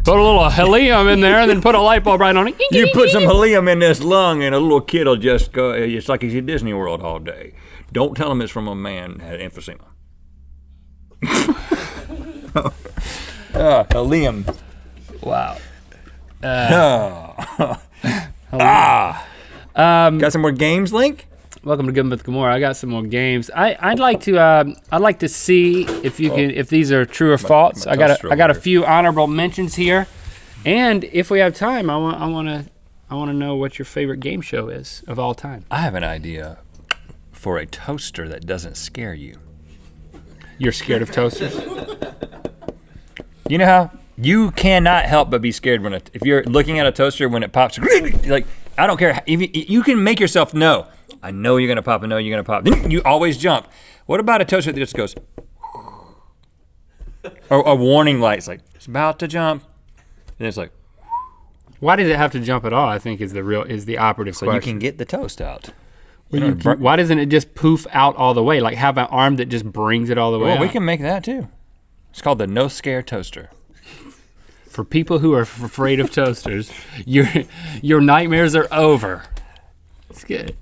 Put a little helium in there and then put a light bulb right on it. You put some helium in this lung and a little kid will just go, it's like he's at Disney World all day. Don't tell him it's from a man that had emphysema. Helium. Wow. Got some more games, Link? Welcome to Good Mythical Morning. I got some more games. I'd like to see if you can, if these are true or false. I got a few honorable mentions here, and if we have time, I want to know what your favorite game show is of all time. I have an idea for a toaster that doesn't scare you. You're scared of toasters? You know how you cannot help but be scared when if you're looking at a toaster when it pops. Like I don't care. If you can make yourself know. I know you're gonna pop. I know you're gonna pop. Then you always jump. What about a toaster that just goes? Or a warning light's like it's about to jump, and it's like. Why does it have to jump at all? I think is the operative question. So you can get the toast out. Why doesn't it just poof out all the way? Like have an arm that just brings it all the way out? We can make that too. It's called the no scare toaster. For people who are afraid of toasters, your nightmares are over. It's good.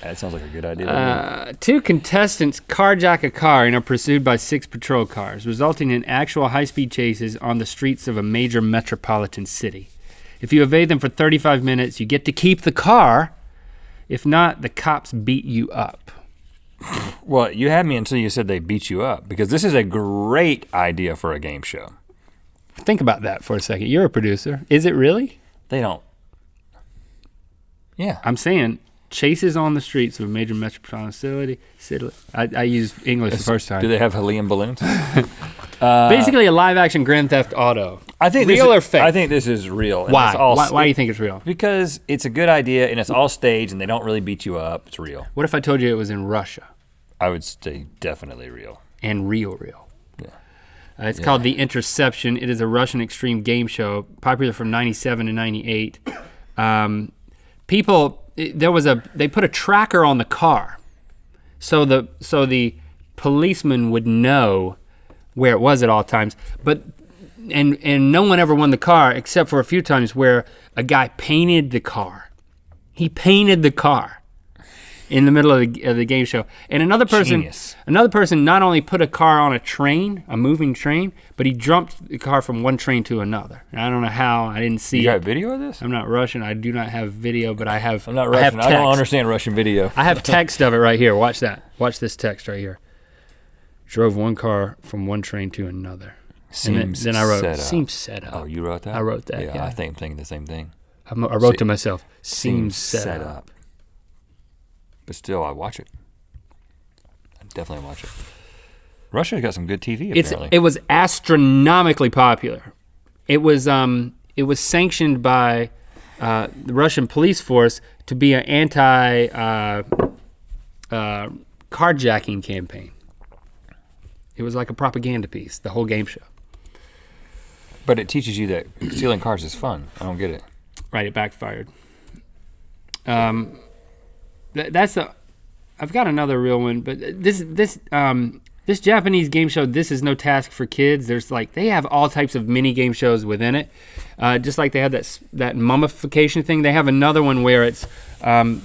That sounds like a good idea. 2 contestants carjack a car and are pursued by 6 patrol cars, resulting in actual high-speed chases on the streets of a major metropolitan city. If you evade them for 35 minutes, you get to keep the car. If not, the cops beat you up. Well, you had me until you said they beat you up, because this is a great idea for a game show. Think about that for a second. You're a producer. Is it really? They don't. Yeah. I'm saying chases on the streets of a major metropolitan city. I used English the first time. Do they have helium balloons? Basically a live action Grand Theft Auto. I think real or fake? I think this is real. Why? Why do you think it's real? Because it's a good idea and it's all staged and they don't really beat you up. It's real. What if I told you it was in Russia? I would say definitely real. And real. Yeah. It's called The Interception. It is a Russian extreme game show, popular from 97 to 98. They put a tracker on the car, so the policeman would know where it was at all times. But and no one ever won the car except for a few times where a guy painted the car. He painted the car in the middle of the game show. And another person not only put a car on a moving train, but he jumped the car from one train to another. And I don't know how. I didn't see it. You got video of this? I'm not Russian. I do not have video, but I have. I'm not Russian. I don't understand Russian video. I have text of it right here. Watch that. Watch this text right here. Drove one car from one train to another. Then I wrote, seems set up. Oh, you wrote that? I wrote that, yeah. I think I'm thinking the same thing. I wrote to myself, seems set up. But still, I watch it. I definitely watch it. Russia's got some good TV, apparently. It was astronomically popular. It was sanctioned by the Russian police force to be an anti carjacking campaign. It was like a propaganda piece, the whole game show. But it teaches you that stealing cars is fun. I don't get it. Right, it backfired. I've got another real one, but this Japanese game show, This Is No Task for Kids. They have all types of mini game shows within it. Just like they have that mummification thing. They have another one where it's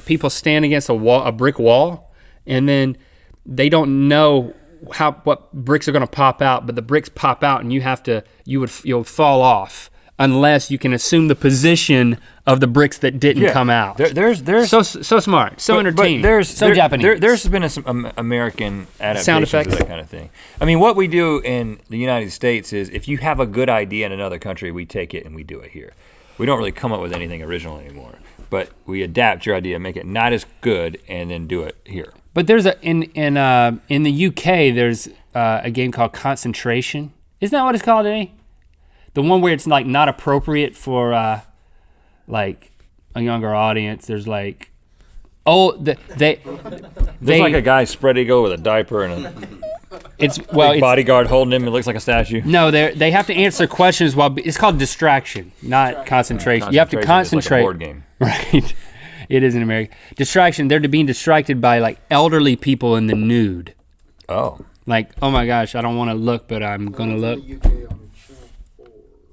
people stand against a brick wall, and then they don't know what bricks are going to pop out, but the bricks pop out, and you'll fall off unless you can assume the position of the bricks that didn't come out. There's so smart, so entertaining, Japanese. There's been some American adaptations sound effects, of that kind of thing. I mean, what we do in the United States is if you have a good idea in another country, we take it and we do it here. We don't really come up with anything original anymore, but we adapt your idea, make it not as good, and then do it here. But there's in the UK, there's a game called Concentration. Isn't that what it's called, eh? The one where it's like not appropriate for like a younger audience. There's like, there's like a guy spread eagle with a diaper and it's bodyguard holding him. It looks like a statue. No, they have to answer questions while it's called distraction, not concentration. You have to concentrate. Like a board game, right? It is in America. Distraction. They're being distracted by like elderly people in the nude. Oh. Like, oh my gosh, I don't want to look, but I'm gonna look.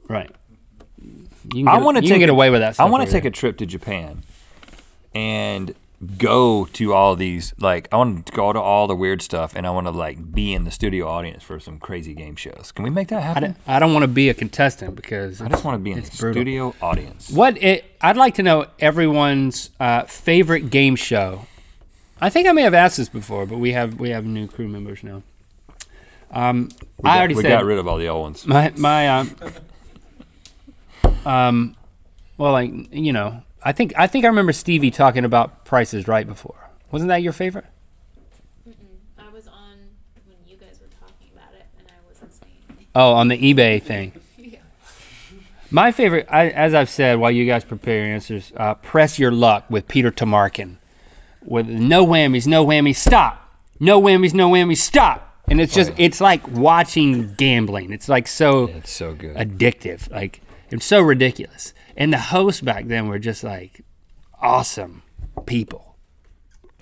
Right. You can get away with that stuff. I want to take a trip to Japan and go to all these, like, I want to go to all the weird stuff, and I want to like be in the studio audience for some crazy game shows. Can we make that happen? I don't want to be a contestant because I just want to be in the studio audience. I'd like to know everyone's favorite game show. I think I may have asked this before, but we have new crew members now. We got rid of all the old ones. Well, like, you know, I think I remember Stevie talking about Price is Right before. Wasn't that your favorite? I was on when you guys were talking about it, and I wasn't saying anything. Oh, on the eBay thing. Yeah. My favorite, as I've said while you guys prepare your answers, Press Your Luck with Peter Tamarkin. With no whammies, stop. No whammies, stop. And it's just, it's like watching gambling. It's like it's so good. Addictive. Like, it's so ridiculous. And the hosts back then were just like awesome people.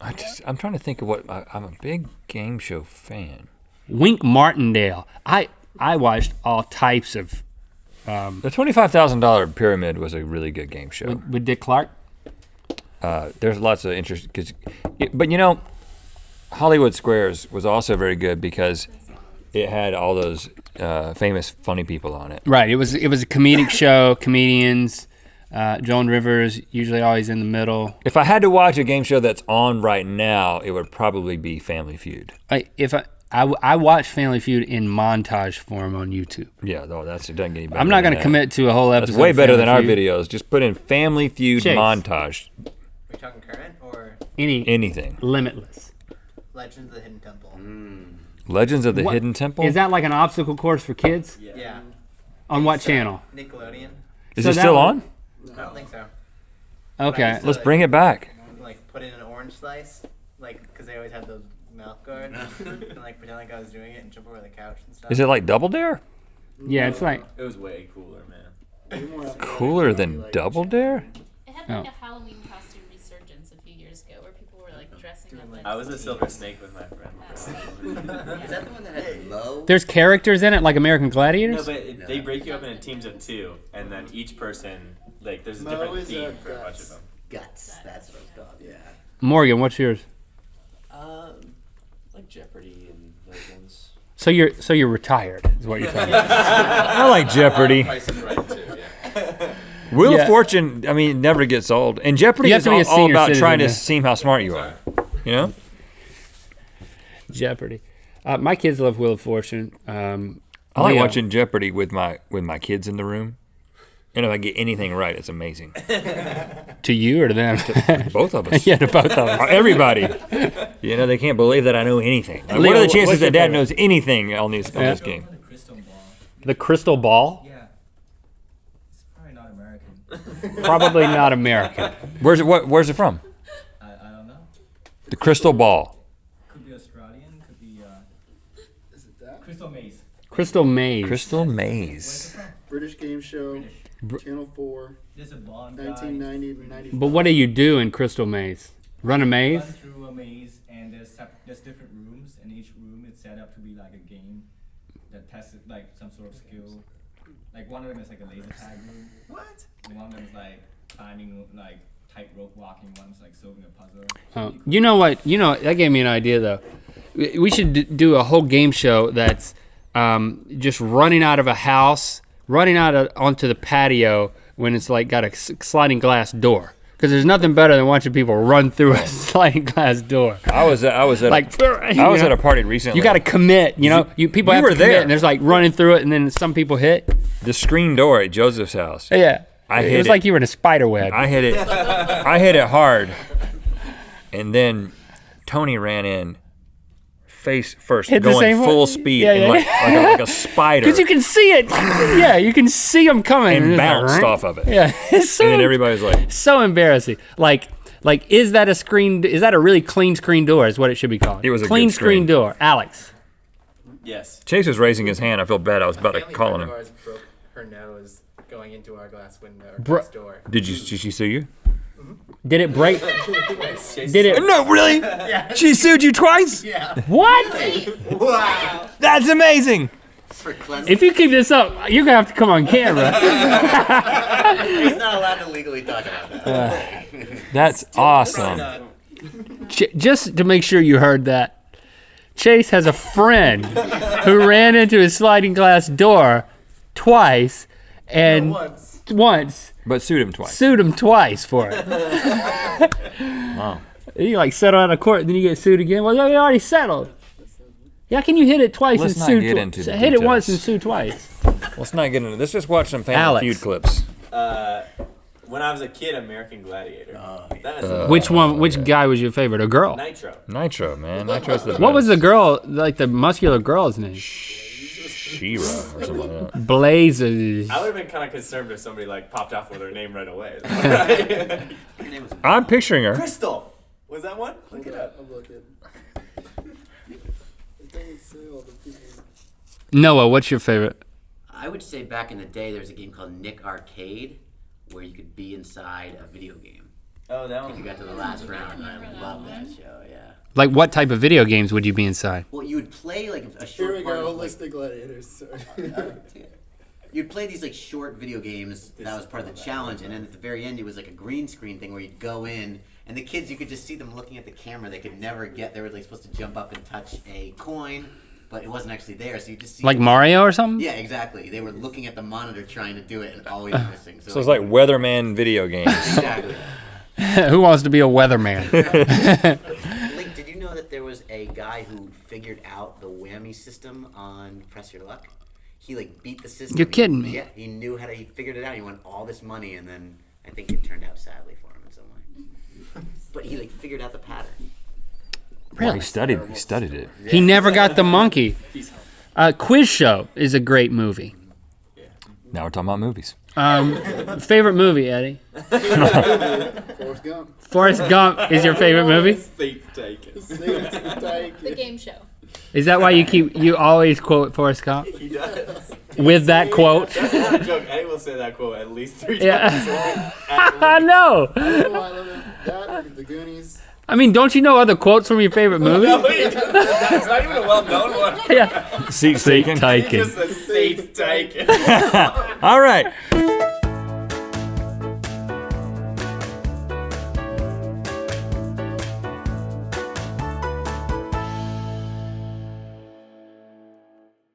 I'm trying to think of what, I'm a big game show fan. Wink Martindale. I watched all types of. The $25,000 Pyramid was a really good game show. With Dick Clark? There's lots of interest, but you know, Hollywood Squares was also very good because it had all those famous funny people on it. Right. It was a comedic show. Comedians. Joan Rivers usually always in the middle. If I had to watch a game show that's on right now, it would probably be Family Feud. I watch Family Feud in montage form on YouTube. Yeah, no, it doesn't get any better. I'm not going to commit to a whole episode. That's way better than our videos. Just put in Family Feud montage. Are we talking current or anything? Limitless. Legends of the Hidden Temple. Legends of the Hidden Temple? Is that like an obstacle course for kids? Yeah. On what channel? Nickelodeon. Is it still on? I don't think so. Okay. Let's bring it back. Like put in an orange slice, like because they always had those mouth guards, and like pretend like I was doing it and jump over the couch and stuff. Is it like Double Dare? Yeah, it's like. It was way cooler, man. Cooler than Double Dare? It had like a Halloween costume resurgence a few years ago where people were like dressing up. I was a silver snake with my friend. Is that the one that had Mo? There's characters in it like American No, Gladiators? but they break you up into teams of 2, and then each person, like, there's a different theme for a bunch of them. Guts. That's what it's called. Yeah. Morgan, what's yours? Like Jeopardy and those ones. So you're retired, is what you're telling me. I like Jeopardy. Price is Right too, yeah. Wheel of Fortune, I mean, never gets old. And Jeopardy is all about trying to seem how smart you are. You know? Jeopardy. My kids love Wheel of Fortune. I like watching Jeopardy with my kids in the room. And if I get anything right, it's amazing. To you or to them? Both of us. Yeah, to both of us. Everybody. You know, they can't believe that I know anything. Like, Leo, what are the chances what's that your Dad favorite? knows anything on this game? The crystal ball? Yeah. It's probably not American. Probably not American. Where's it from? I don't know. The crystal ball. Could be Australian, could be Is it that? Crystal Maze. Crystal Maze. Crystal Where's Maze. it from? British game show, Channel 4, There's a blonde 1990 to 95. But what do you do in Crystal Maze? Run a guy. maze? Run through a maze, and there's different rooms, and each room is set up to be like a game that tests like some sort of skill. Like one of them is like a laser tag room. What? And one of them is like climbing, like tightrope walking. One's like solving a puzzle. You know what? That gave me an idea though. We should do a whole game show that's just running out of a house, running out onto the patio when it's like got a sliding glass door. Because there's nothing better than watching people run through a sliding glass door. I was at a party recently. You got to commit. People have were to commit, there. and there's like running through it, and then some people hit. The screen door at Joseph's house. Yeah, I it hit was it. like you were in a spider web. I hit it hard, and then Tony ran in face first, Hit the going same full way? speed, Yeah, and yeah. like a spider, Because you can see it. Yeah, you can see them coming. and it's like, bounced off of it. Yeah, it's so, And then everybody's like, so embarrassing. Like, is that a screen? Is that a really clean screen door? Is what it should be called. It was a clean good screen. door. Alex. Yes. Chase was raising his hand. I feel bad. I was about to call on him. Ours broke her nose going into our glass window or Bro- glass door. Did she sue you? Did it break? Did it? No, really? She sued you twice? Yeah. What? Wow. That's amazing. For cleansing. If you keep this up, you're gonna have to come on camera. He's not allowed to legally talk about that. That's awesome. Just to make sure you heard that, Chase has a friend who ran into his sliding glass door twice and once But sued him twice. sued him twice for it. Wow. You like settle out of court, then you get sued again. Well, you already settled. How can you hit it twice Let's and not sue get twice? into the Hit it once and details. sue twice. Let's not get into this. Let's just watch some Family Alex. Feud clips. When I was a kid, American Gladiator. That is Which one? Which guy was your favorite? A girl? Nitro. Nitro, man. Nitro's the best. What was the girl? Like the muscular girl's name? Shira or something like that. Blazers. I would have been kind of concerned if somebody like popped off with her name right away. I'm picturing her. Crystal. Was that one? Look it up. I'm looking. It doesn't say all the people. Noah, what's your favorite? I would say back in the day there was a game called Nick Arcade where you could be inside a video game. Oh, that If you one. got to the last round, I love that show, yeah. Like what type of video games would you be inside? Well, you would play like a Here short we part go. of, like, List the gladiators. Sorry. you'd play these like short video games. That was part of the challenge, and then at the very end, it was like a green screen thing where you'd go in, and the kids, you could just see them looking at the camera. They could never get. They were like supposed to jump up and touch a coin, but it wasn't actually there. So you just see Like Mario or something? Yeah, exactly. They were looking at the monitor trying to do it, and always missing. So it's like Weatherman video games. exactly. Who wants to be a weatherman? Link, did you know that there was a guy who figured out the whammy system on Press Your Luck? He like beat the system. You're kidding me. Yeah, he knew how to. He figured it out. He won all this money, and then I think it turned out sadly for him in some way. But he like figured out the pattern. Well, he studied it. He never got the monkey. Quiz Show is a great movie. Now we're talking about movies. Favorite movie, Eddie? Forrest Gump. Forrest Gump is your favorite movie? Safe taken. The game show. Is that why you always quote Forrest Gump? He does. With that quote? That's not a joke. Eddie will say that quote at least 3 times. Yeah. At I least. know. Oh, I love it. That, the Goonies. I mean, don't you know other quotes from your favorite movie? No, he doesn't. That's not even a well-known one. Yeah. Seats taken. He just says safe taken. All right.